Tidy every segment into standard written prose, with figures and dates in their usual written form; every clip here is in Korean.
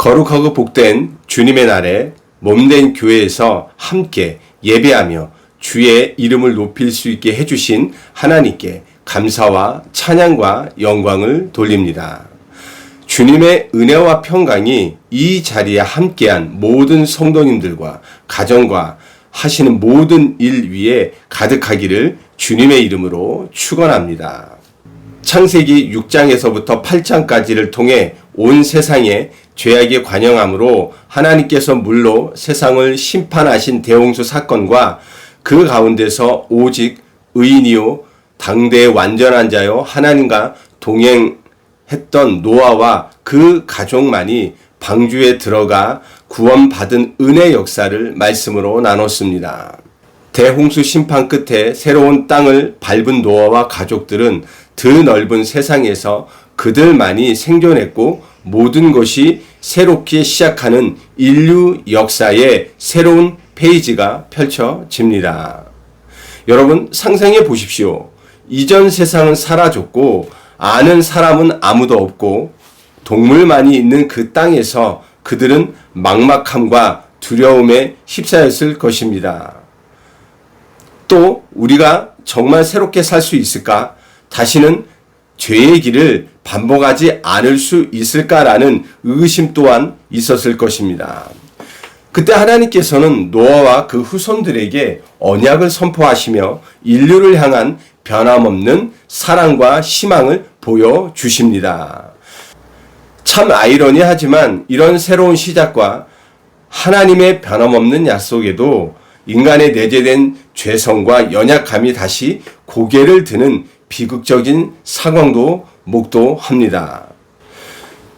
거룩하고 복된 주님의 날에 몸된 교회에서 함께 예배하며 주의 이름을 높일 수 있게 해주신 하나님께 감사와 찬양과 영광을 돌립니다. 주님의 은혜와 평강이 이 자리에 함께한 모든 성도님들과 가정과 하시는 모든 일 위에 가득하기를 주님의 이름으로 축원합니다. 창세기 6장에서부터 8장까지를 통해 온 세상에 죄악이 관영함으로 하나님께서 물로 세상을 심판하신 대홍수 사건과 그 가운데서 오직 의인이요 당대의 완전한 자요 하나님과 동행했던 노아와 그 가족만이 방주에 들어가 구원받은 은혜 역사를 말씀으로 나눴습니다. 대홍수 심판 끝에 새로운 땅을 밟은 노아와 가족들은 드넓은 세상에서 그들만이 생존했고 모든 것이 새롭게 시작하는 인류 역사의 새로운 페이지가 펼쳐집니다. 여러분 상상해 보십시오. 이전 세상은 사라졌고 아는 사람은 아무도 없고 동물만이 있는 그 땅에서 그들은 막막함과 두려움에 휩싸였을 것입니다. 또 우리가 정말 새롭게 살 수 있을까? 다시는 죄의 길을 반복하지 않을 수 있을까라는 의심 또한 있었을 것입니다. 그때 하나님께서는 노아와 그 후손들에게 언약을 선포하시며 인류를 향한 변함없는 사랑과 희망을 보여주십니다. 참 아이러니하지만 이런 새로운 시작과 하나님의 변함없는 약속에도 인간의 내재된 죄성과 연약함이 다시 고개를 드는 비극적인 상황도 목도합니다.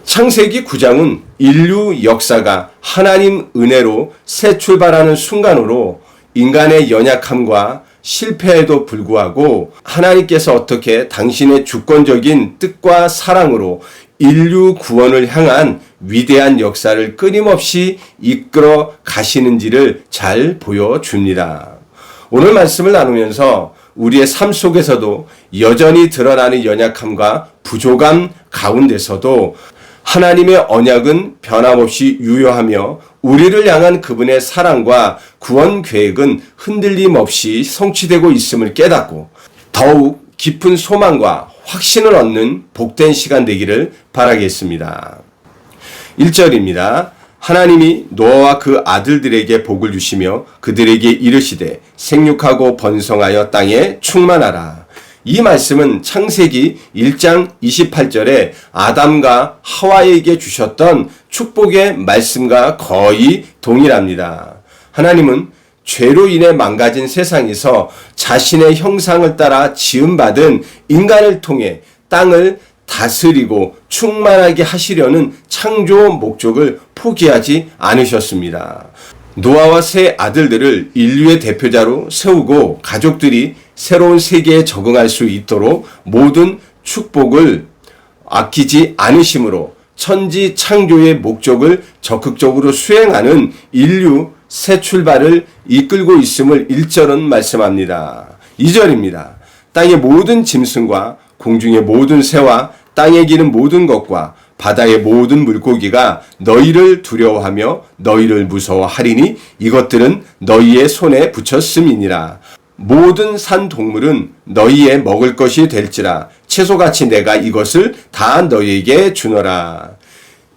창세기 9장은 인류 역사가 하나님 은혜로 새 출발하는 순간으로 인간의 연약함과 실패에도 불구하고 하나님께서 어떻게 당신의 주권적인 뜻과 사랑으로 인류 구원을 향한 위대한 역사를 끊임없이 이끌어 가시는지를 잘 보여줍니다. 오늘 말씀을 나누면서 우리의 삶 속에서도 여전히 드러나는 연약함과 부족함 가운데서도 하나님의 언약은 변함없이 유효하며 우리를 향한 그분의 사랑과 구원 계획은 흔들림 없이 성취되고 있음을 깨닫고 더욱 깊은 소망과 확신을 얻는 복된 시간 되기를 바라겠습니다. 1절입니다. 하나님이 노아와 그 아들들에게 복을 주시며 그들에게 이르시되 생육하고 번성하여 땅에 충만하라. 이 말씀은 창세기 1장 28절에 아담과 하와에게 주셨던 축복의 말씀과 거의 동일합니다. 하나님은 죄로 인해 망가진 세상에서 자신의 형상을 따라 지음받은 인간을 통해 땅을 다스리고 충만하게 하시려는 창조 목적을 포기하지 않으셨습니다. 노아와 세 아들들을 인류의 대표자로 세우고 가족들이 새로운 세계에 적응할 수 있도록 모든 축복을 아끼지 않으심으로 천지 창조의 목적을 적극적으로 수행하는 인류 새 출발을 이끌고 있음을 1절은 말씀합니다. 2절입니다. 땅의 모든 짐승과 공중의 모든 새와 땅에 기는 모든 것과 바다의 모든 물고기가 너희를 두려워하며 너희를 무서워하리니 이것들은 너희의 손에 붙였음이니라. 모든 산 동물은 너희의 먹을 것이 될지라 채소같이 내가 이것을 다 너희에게 주노라.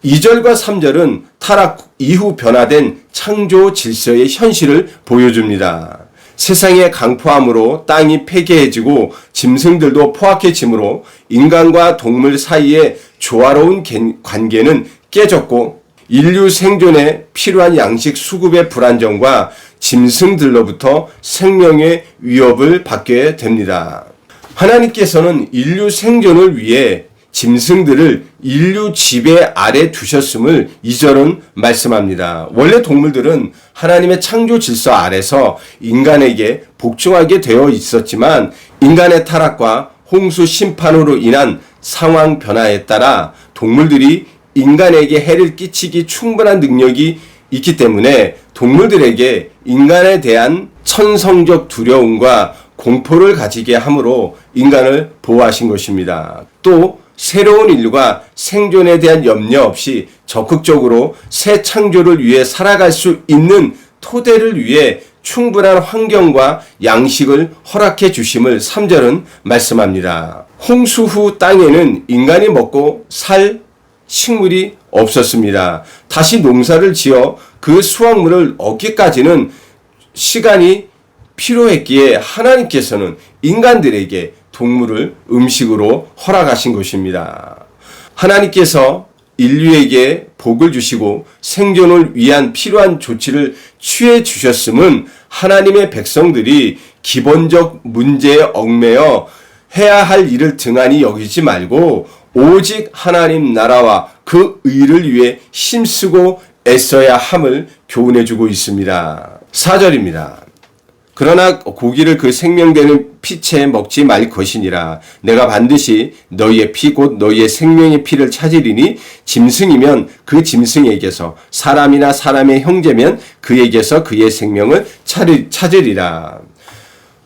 2절과 3절은 타락 이후 변화된 창조 질서의 현실을 보여줍니다. 세상의 강포함으로 땅이 폐괴해지고 짐승들도 포악해지므로 인간과 동물 사이의 조화로운 관계는 깨졌고 인류 생존에 필요한 양식 수급의 불안정과 짐승들로부터 생명의 위협을 받게 됩니다. 하나님께서는 인류 생존을 위해 짐승들을 인류 지배 아래 두셨음을 2절은 말씀합니다. 원래 동물들은 하나님의 창조 질서 아래서 인간에게 복종하게 되어 있었지만 인간의 타락과 홍수 심판으로 인한 상황 변화에 따라 동물들이 인간에게 해를 끼치기 충분한 능력이 있기 때문에 동물들에게 인간에 대한 천성적 두려움과 공포를 가지게 함으로 인간을 보호하신 것입니다. 또 새로운 인류가 생존에 대한 염려 없이 적극적으로 새 창조를 위해 살아갈 수 있는 토대를 위해 충분한 환경과 양식을 허락해 주심을 3절은 말씀합니다. 홍수 후 땅에는 인간이 먹고 살 식물이 없었습니다. 다시 농사를 지어 그 수확물을 얻기까지는 시간이 필요했기에 하나님께서는 인간들에게 동물을 음식으로 허락하신 것입니다. 하나님께서 인류에게 복을 주시고 생존을 위한 필요한 조치를 취해 주셨음은 하나님의 백성들이 기본적 문제에 얽매여 해야 할 일을 등한히 여기지 말고 오직 하나님 나라와 그 의를 위해 힘쓰고 애써야 함을 교훈해 주고 있습니다. 4절입니다. 그러나 고기를 그 생명되는 피채 먹지 말 것이니라. 내가 반드시 너희의 피 곧 너희의 생명의 피를 찾으리니 짐승이면 그 짐승에게서 사람이나 사람의 형제면 그에게서 그의 생명을 찾으리라.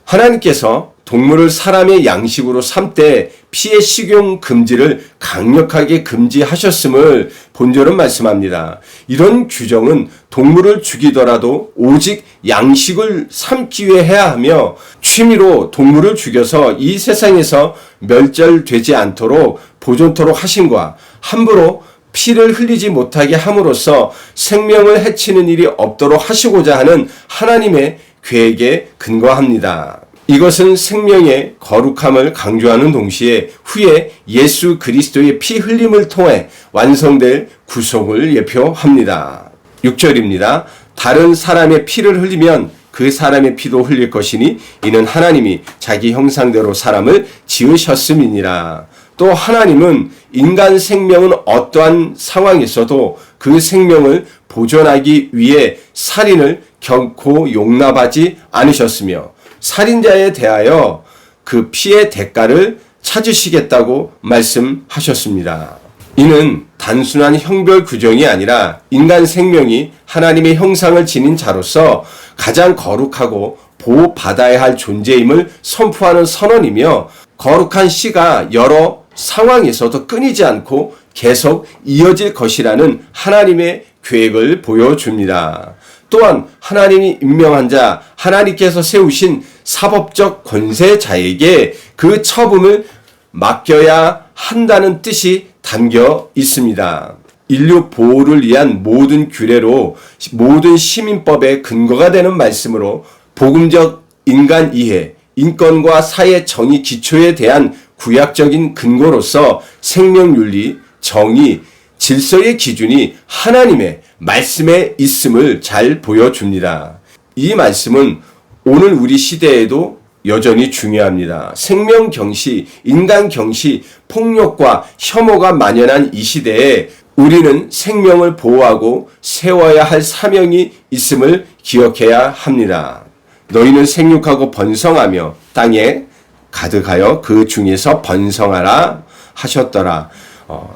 하나님께서 동물을 사람의 양식으로 삼되 피의 식용 금지를 강력하게 금지하셨음을 본절은 말씀합니다. 이런 규정은 동물을 죽이더라도 오직 양식을 삼기 위해 해야 하며 취미로 동물을 죽여서 이 세상에서 멸절되지 않도록 보존토록 하심과 함부로 피를 흘리지 못하게 함으로써 생명을 해치는 일이 없도록 하시고자 하는 하나님의 계획에 근거합니다. 이것은 생명의 거룩함을 강조하는 동시에 후에 예수 그리스도의 피 흘림을 통해 완성될 구속을 예표합니다. 6절입니다. 다른 사람의 피를 흘리면 그 사람의 피도 흘릴 것이니 이는 하나님이 자기 형상대로 사람을 지으셨음이니라. 또 하나님은 인간 생명은 어떠한 상황에서도 그 생명을 보존하기 위해 살인을 결코 용납하지 않으셨으며 살인자에 대하여 그 피의 대가를 찾으시겠다고 말씀하셨습니다. 이는 단순한 형별 규정이 아니라 인간 생명이 하나님의 형상을 지닌 자로서 가장 거룩하고 보호받아야 할 존재임을 선포하는 선언이며 거룩한 씨가 여러 상황에서도 끊이지 않고 계속 이어질 것이라는 하나님의 계획을 보여줍니다. 또한 하나님이 임명한 자, 하나님께서 세우신 사법적 권세자에게 그 처분을 맡겨야 한다는 뜻이 담겨 있습니다. 인류 보호를 위한 모든 규례로 모든 시민법의 근거가 되는 말씀으로 복음적 인간 이해, 인권과 사회 정의 기초에 대한 구약적인 근거로서 생명윤리, 정의, 질서의 기준이 하나님의 말씀에 있음을 잘 보여줍니다. 이 말씀은 오늘 우리 시대에도 여전히 중요합니다. 생명 경시, 인간 경시, 폭력과 혐오가 만연한 이 시대에 우리는 생명을 보호하고 세워야 할 사명이 있음을 기억해야 합니다. 너희는 생육하고 번성하며 땅에 가득하여 그 중에서 번성하라 하셨더라.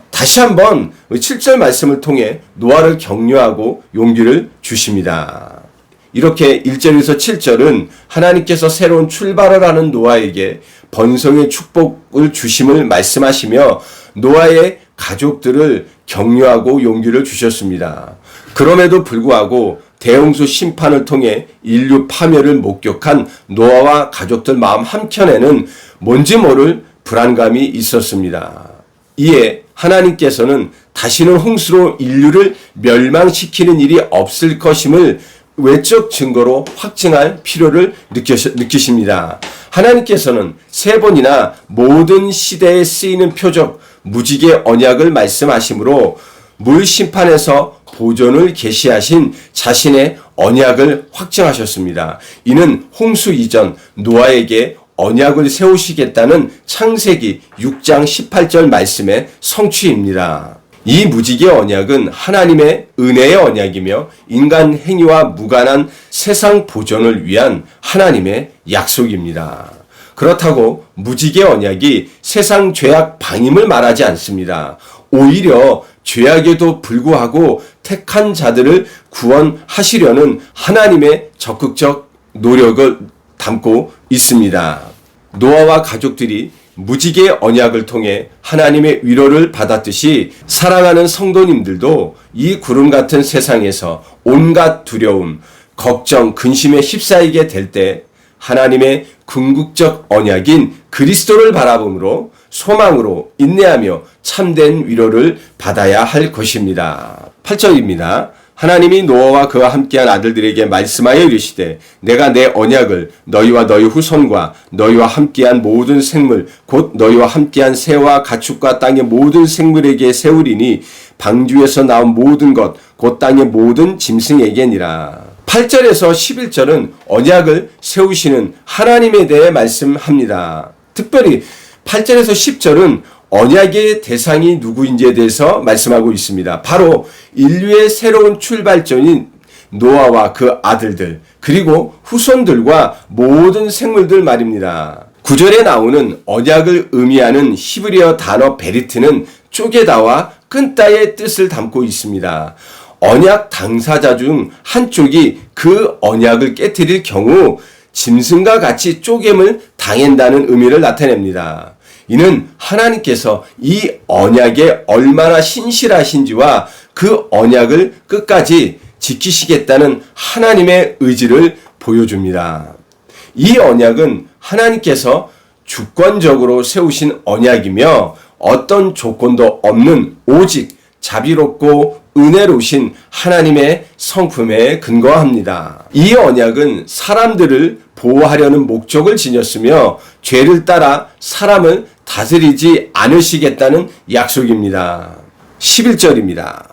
다시 한번 7절 말씀을 통해 노아를 격려하고 용기를 주십니다. 이렇게 1절에서 7절은 하나님께서 새로운 출발을 하는 노아에게 번성의 축복을 주심을 말씀하시며 노아의 가족들을 격려하고 용기를 주셨습니다. 그럼에도 불구하고 대홍수 심판을 통해 인류 파멸을 목격한 노아와 가족들 마음 한켠에는 뭔지 모를 불안감이 있었습니다. 이에 하나님께서는 다시는 홍수로 인류를 멸망시키는 일이 없을 것임을 외적 증거로 확증할 필요를 느끼십니다. 하나님께서는 3번이나 모든 시대에 쓰이는 표적, 무지개 언약을 말씀하시므로 물 심판에서 보존을 계시하신 자신의 언약을 확증하셨습니다. 이는 홍수 이전 노아에게 언약을 세우시겠다는 창세기 6장 18절 말씀의 성취입니다. 이 무지개 언약은 하나님의 은혜의 언약이며 인간 행위와 무관한 세상 보존을 위한 하나님의 약속입니다. 그렇다고 무지개 언약이 세상 죄악 방임을 말하지 않습니다. 오히려 죄악에도 불구하고 택한 자들을 구원하시려는 하나님의 적극적 노력을 담고 있습니다. 노아와 가족들이 무지개 언약을 통해 하나님의 위로를 받았듯이 사랑하는 성도님들도 이 구름 같은 세상에서 온갖 두려움, 걱정, 근심에 휩싸이게 될 때 하나님의 궁극적 언약인 그리스도를 바라봄으로 소망으로 인내하며 참된 위로를 받아야 할 것입니다. 8절입니다. 하나님이 노아와 그와 함께한 아들들에게 말씀하여 이르시되 내가 내 언약을 너희와 너희 후손과 너희와 함께한 모든 생물 곧 너희와 함께한 새와 가축과 땅의 모든 생물에게 세우리니 방주에서 나온 모든 것 곧 땅의 모든 짐승에게니라. 8절에서 11절은 언약을 세우시는 하나님에 대해 말씀합니다. 특별히 8절에서 10절은 언약의 대상이 누구인지에 대해서 말씀하고 있습니다. 바로 인류의 새로운 출발점인 노아와 그 아들들 그리고 후손들과 모든 생물들 말입니다. 9절에 나오는 언약을 의미하는 히브리어 단어 베리트는 쪼개다와 끈다의 뜻을 담고 있습니다. 언약 당사자 중 한쪽이 그 언약을 깨뜨릴 경우 짐승과 같이 쪼갰을 당한다는 의미를 나타냅니다. 이는 하나님께서 이 언약에 얼마나 신실하신지와 그 언약을 끝까지 지키시겠다는 하나님의 의지를 보여줍니다. 이 언약은 하나님께서 주권적으로 세우신 언약이며 어떤 조건도 없는 오직 자비롭고 은혜로우신 하나님의 성품에 근거합니다. 이 언약은 사람들을 보호하려는 목적을 지녔으며 죄를 따라 사람을 다스리지 않으시겠다는 약속입니다. 11절입니다.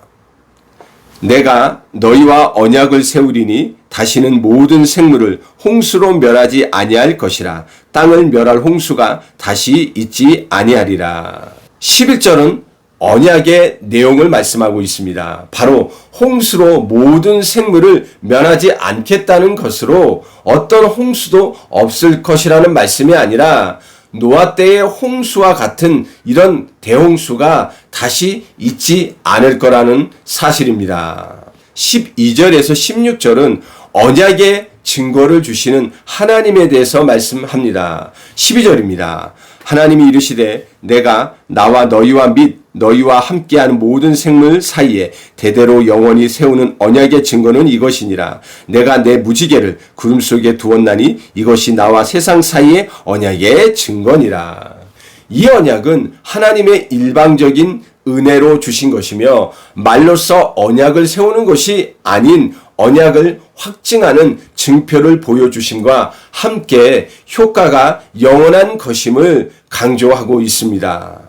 내가 너희와 언약을 세우리니 다시는 모든 생물을 홍수로 멸하지 아니할 것이라. 땅을 멸할 홍수가 다시 있지 아니하리라. 11절은 언약의 내용을 말씀하고 있습니다. 바로 홍수로 모든 생물을 멸하지 않겠다는 것으로 어떤 홍수도 없을 것이라는 말씀이 아니라 노아 때의 홍수와 같은 이런 대홍수가 다시 있지 않을 거라는 사실입니다. 12절에서 16절은 언약의 증거를 주시는 하나님에 대해서 말씀합니다. 12절입니다. 하나님이 이르시되 내가 나와 너희와 및 너희와 함께하는 모든 생물 사이에 대대로 영원히 세우는 언약의 증거는 이것이니라. 내가 내 무지개를 구름 속에 두었나니 이것이 나와 세상 사이의 언약의 증거니라. 이 언약은 하나님의 일방적인 은혜로 주신 것이며 말로써 언약을 세우는 것이 아닌 언약을 확증하는 증표를 보여주심과 함께 효과가 영원한 것임을 강조하고 있습니다.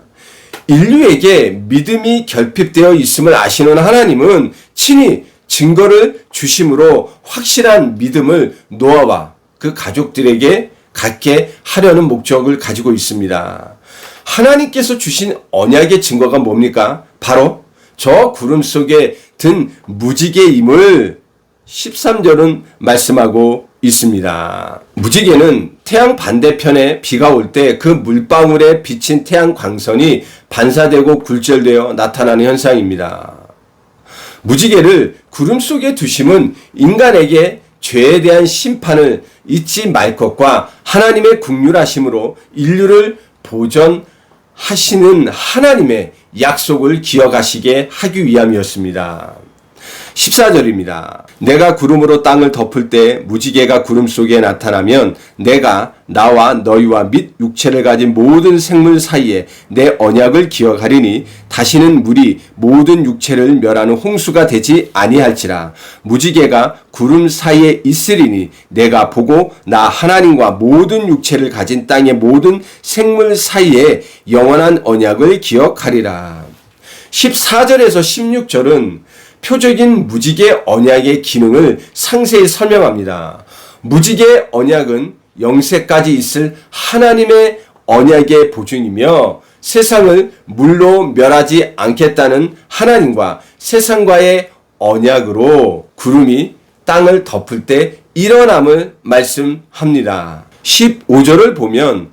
인류에게 믿음이 결핍되어 있음을 아시는 하나님은 친히 증거를 주심으로 확실한 믿음을 노아와 그 가족들에게 갖게 하려는 목적을 가지고 있습니다. 하나님께서 주신 언약의 증거가 뭡니까? 바로 저 구름 속에 든 무지개임을 13절은 말씀하고 있습니다. 무지개는 태양 반대편에 비가 올 때 그 물방울에 비친 태양 광선이 반사되고 굴절되어 나타나는 현상입니다. 무지개를 구름 속에 두심은 인간에게 죄에 대한 심판을 잊지 말 것과 하나님의 긍휼하심으로 인류를 보존하시는 하나님의 약속을 기억하시게 하기 위함이었습니다. 14절입니다. 내가 구름으로 땅을 덮을 때 무지개가 구름 속에 나타나면 내가 나와 너희와 및 육체를 가진 모든 생물 사이에 내 언약을 기억하리니 다시는 물이 모든 육체를 멸하는 홍수가 되지 아니할지라. 무지개가 구름 사이에 있으리니 내가 보고 나 하나님과 모든 육체를 가진 땅의 모든 생물 사이에 영원한 언약을 기억하리라. 14절에서 16절은 표적인 무지개 언약의 기능을 상세히 설명합니다. 무지개 언약은 영세까지 있을 하나님의 언약의 보증이며 세상을 물로 멸하지 않겠다는 하나님과 세상과의 언약으로 구름이 땅을 덮을 때 일어남을 말씀합니다. 15절을 보면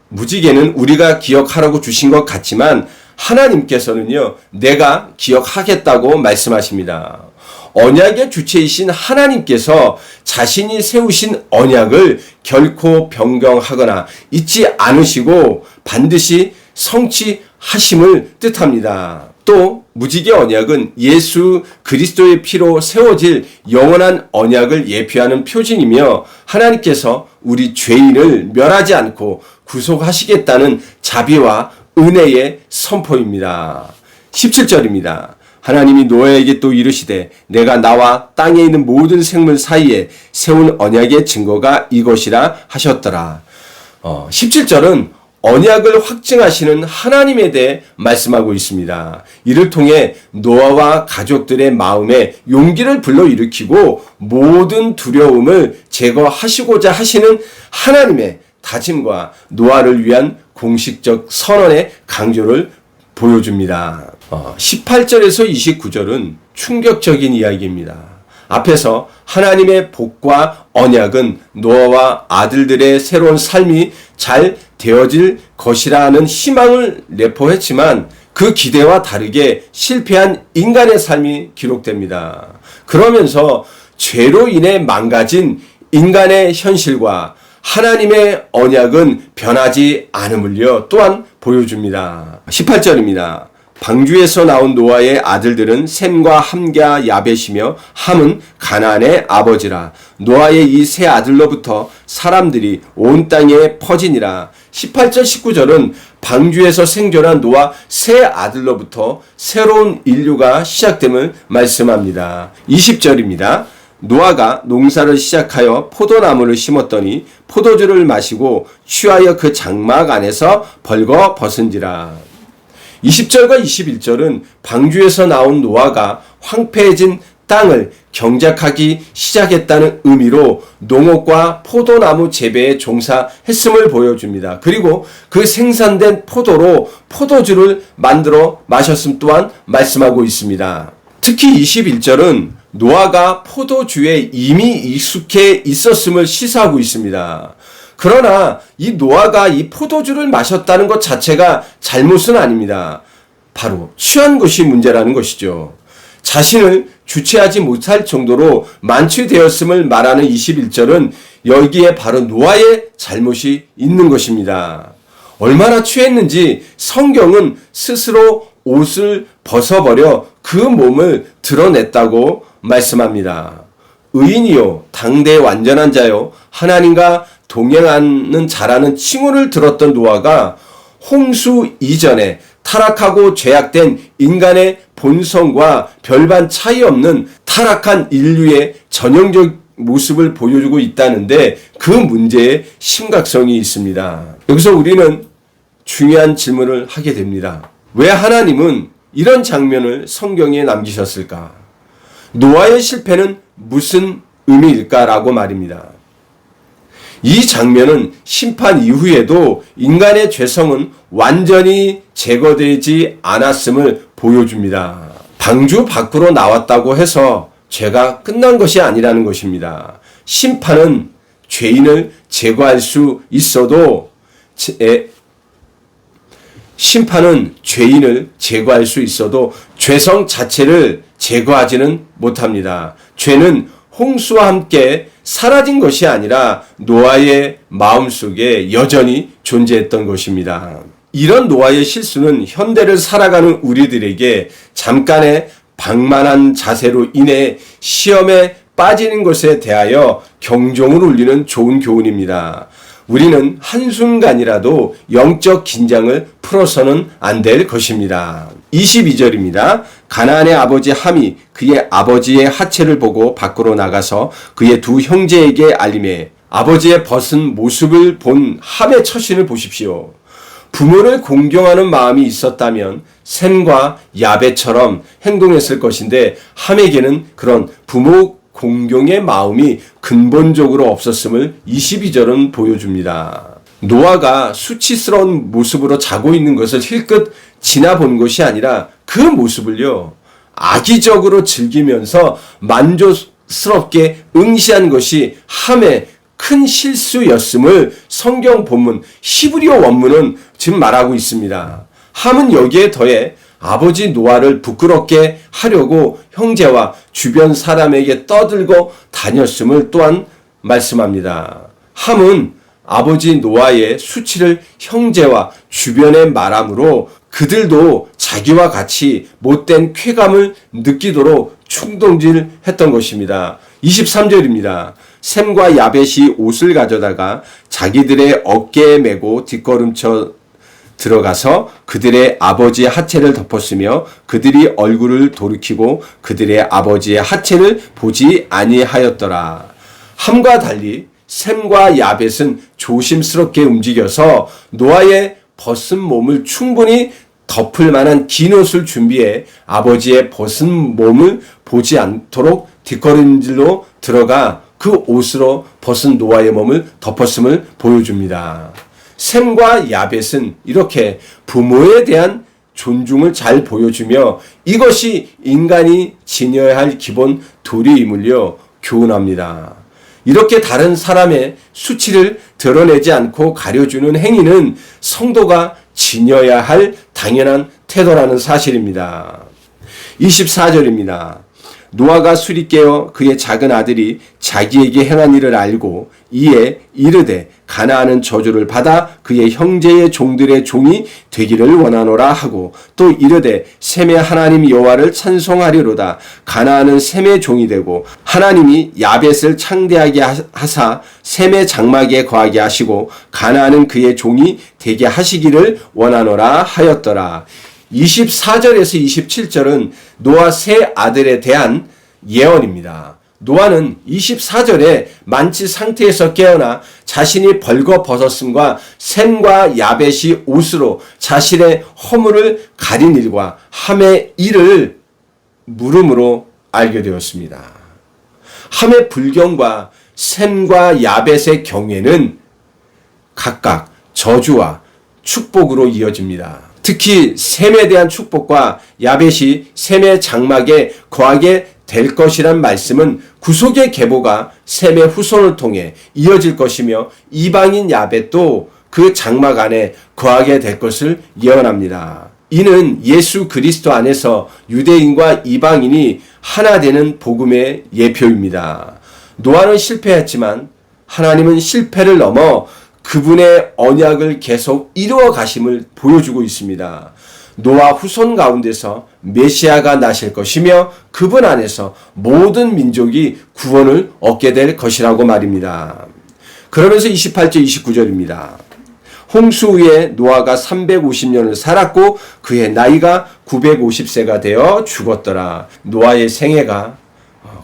무지개는 우리가 기억하라고 주신 것 같지만 하나님께서는요, 내가 기억하겠다고 말씀하십니다. 언약의 주체이신 하나님께서 자신이 세우신 언약을 결코 변경하거나 잊지 않으시고 반드시 성취하심을 뜻합니다. 또 무지개 언약은 예수 그리스도의 피로 세워질 영원한 언약을 예표하는 표징이며 하나님께서 우리 죄인을 멸하지 않고 구속하시겠다는 자비와 은혜의 선포입니다. 17절입니다. 하나님이 노아에게 또 이르시되 내가 나와 땅에 있는 모든 생물 사이에 세운 언약의 증거가 이것이라 하셨더라. 17절은 언약을 확증하시는 하나님에 대해 말씀하고 있습니다. 이를 통해 노아와 가족들의 마음에 용기를 불러일으키고 모든 두려움을 제거하시고자 하시는 하나님의 다짐과 노아를 위한 공식적 선언의 강조를 보여줍니다. 18절에서 29절은 충격적인 이야기입니다. 앞에서 하나님의 복과 언약은 노아와 아들들의 새로운 삶이 잘 되어질 것이라는 희망을 내포했지만 그 기대와 다르게 실패한 인간의 삶이 기록됩니다. 그러면서 죄로 인해 망가진 인간의 현실과 하나님의 언약은 변하지 않음을요 또한 보여줍니다. 18절입니다. 방주에서 나온 노아의 아들들은 셈과 함과 야벳이며 함은 가나안의 아버지라. 노아의 이 세 아들로부터 사람들이 온 땅에 퍼지니라. 18절 19절은 방주에서 생존한 노아 세 아들로부터 새로운 인류가 시작됨을 말씀합니다. 20절입니다. 노아가 농사를 시작하여 포도나무를 심었더니 포도주를 마시고 취하여 그 장막 안에서 벌거 벗은지라. 20절과 21절은 방주에서 나온 노아가 황폐해진 땅을 경작하기 시작했다는 의미로 농업과 포도나무 재배에 종사했음을 보여줍니다. 그리고 그 생산된 포도로 포도주를 만들어 마셨음 또한 말씀하고 있습니다. 특히 21절은 노아가 포도주에 이미 익숙해 있었음을 시사하고 있습니다. 그러나 이 노아가 이 포도주를 마셨다는 것 자체가 잘못은 아닙니다. 바로 취한 것이 문제라는 것이죠. 자신을 주체하지 못할 정도로 만취되었음을 말하는 21절은 여기에 바로 노아의 잘못이 있는 것입니다. 얼마나 취했는지 성경은 스스로 옷을 벗어버려 그 몸을 드러냈다고 말씀합니다. 의인이요 당대 완전한 자요 하나님과 동행하는 자라는 칭호를 들었던 노아가 홍수 이전에 타락하고 죄악된 인간의 본성과 별반 차이 없는 타락한 인류의 전형적 모습을 보여주고 있다는데 그 문제의 심각성이 있습니다. 여기서 우리는 중요한 질문을 하게 됩니다. 왜 하나님은 이런 장면을 성경에 남기셨을까? 노아의 실패는 무슨 의미일까라고 말입니다. 이 장면은 심판 이후에도 인간의 죄성은 완전히 제거되지 않았음을 보여줍니다. 방주 밖으로 나왔다고 해서 죄가 끝난 것이 아니라는 것입니다. 심판은 죄인을 제거할 수 있어도 죄성 자체를 제거하지는 못합니다. 죄는 홍수와 함께 사라진 것이 아니라 노아의 마음속에 여전히 존재했던 것입니다. 이런 노아의 실수는 현대를 살아가는 우리들에게 잠깐의 방만한 자세로 인해 시험에 빠지는 것에 대하여 경종을 울리는 좋은 교훈입니다. 우리는 한순간이라도 영적 긴장을 풀어서는 안 될 것입니다. 22절입니다. 가나안의 아버지 함이 그의 아버지의 하체를 보고 밖으로 나가서 그의 두 형제에게 알림해 아버지의 벗은 모습을 본 함의 처신을 보십시오. 부모를 공경하는 마음이 있었다면 셈과 야벳처럼 행동했을 것인데 함에게는 그런 부모 공경의 마음이 근본적으로 없었음을 22절은 보여줍니다. 노아가 수치스러운 모습으로 자고 있는 것을 힐끗 지나본 것이 아니라 그 모습을요 악의적으로 즐기면서 만족스럽게 응시한 것이 함의 큰 실수였음을 성경 본문 히브리어 원문은 지금 말하고 있습니다. 함은 여기에 더해 아버지 노아를 부끄럽게 하려고 형제와 주변 사람에게 떠들고 다녔음을 또한 말씀합니다. 함은 아버지 노아의 수치를 형제와 주변에 말함으로 그들도 자기와 같이 못된 쾌감을 느끼도록 충동질했던 것입니다. 23절입니다. 셈과 야벳이 옷을 가져다가 자기들의 어깨에 메고 뒷걸음쳐 들어가서 그들의 아버지의 하체를 덮었으며 그들이 얼굴을 돌이키고 그들의 아버지의 하체를 보지 아니하였더라. 함과 달리 셈과 야벳은 조심스럽게 움직여서 노아의 벗은 몸을 충분히 덮을 만한 긴 옷을 준비해 아버지의 벗은 몸을 보지 않도록 뒷걸음질로 들어가 그 옷으로 벗은 노아의 몸을 덮었음을 보여줍니다. 셈과 야벳은 이렇게 부모에 대한 존중을 잘 보여주며 이것이 인간이 지녀야 할 기본 도리임을요 교훈합니다. 이렇게 다른 사람의 수치를 드러내지 않고 가려주는 행위는 성도가 지녀야 할 당연한 태도라는 사실입니다. 24절입니다. 노아가 술이 깨어 그의 작은 아들이 자기에게 행한 일을 알고 이에 이르되 가나안은 저주를 받아 그의 형제의 종들의 종이 되기를 원하노라 하고 또 이르되 셈의 하나님 여호와를 찬송하리로다. 가나안은 셈의 종이 되고 하나님이 야벳을 창대하게 하사 셈의 장막에 거하게 하시고 가나안은 그의 종이 되게 하시기를 원하노라 하였더라. 24절에서 27절은 노아 세 아들에 대한 예언입니다. 노아는 24절에 만취 상태에서 깨어나 자신이 벌거벗었음과 셈과 야벳이 옷으로 자신의 허물을 가린 일과 함의 일을 물음으로 알게 되었습니다. 함의 불경과 셈과 야벳의 경외는 각각 저주와 축복으로 이어집니다. 특히 셈에 대한 축복과 야벳이 셈의 장막에 거하게 될 것이란 말씀은 구속의 계보가 셈의 후손을 통해 이어질 것이며 이방인 야벳도 그 장막 안에 거하게 될 것을 예언합니다. 이는 예수 그리스도 안에서 유대인과 이방인이 하나 되는 복음의 예표입니다. 노아는 실패했지만 하나님은 실패를 넘어 그분의 언약을 계속 이루어 가심을 보여주고 있습니다. 노아 후손 가운데서 메시아가 나실 것이며 그분 안에서 모든 민족이 구원을 얻게 될 것이라고 말입니다. 그러면서 28절 29절입니다. 홍수 후에 노아가 350년을 살았고 그의 나이가 950세가 되어 죽었더라. 노아의 생애가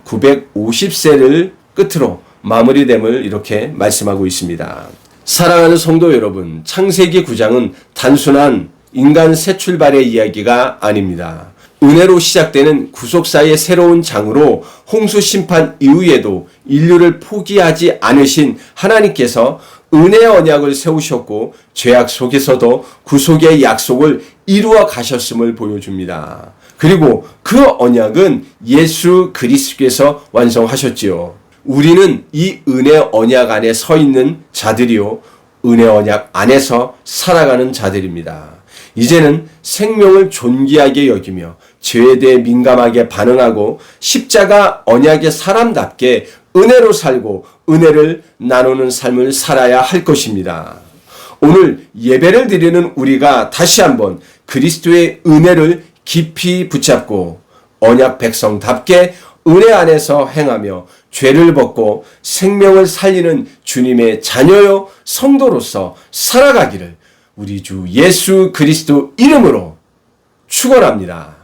950세를 끝으로 마무리됨을 이렇게 말씀하고 있습니다. 사랑하는 성도 여러분, 창세기 9장은 단순한 인간 새 출발의 이야기가 아닙니다. 은혜로 시작되는 구속사의 새로운 장으로 홍수 심판 이후에도 인류를 포기하지 않으신 하나님께서 은혜의 언약을 세우셨고 죄악 속에서도 구속의 약속을 이루어 가셨음을 보여줍니다. 그리고 그 언약은 예수 그리스도께서 완성하셨지요. 우리는 이 은혜 언약 안에 서 있는 자들이요 은혜 언약 안에서 살아가는 자들입니다. 이제는 생명을 존귀하게 여기며 죄에 대해 민감하게 반응하고 십자가 언약의 사람답게 은혜로 살고 은혜를 나누는 삶을 살아야 할 것입니다. 오늘 예배를 드리는 우리가 다시 한번 그리스도의 은혜를 깊이 붙잡고 언약 백성답게 은혜 안에서 행하며 죄를 벗고 생명을 살리는 주님의 자녀요 성도로서 살아가기를 우리 주 예수 그리스도 이름으로 축원합니다.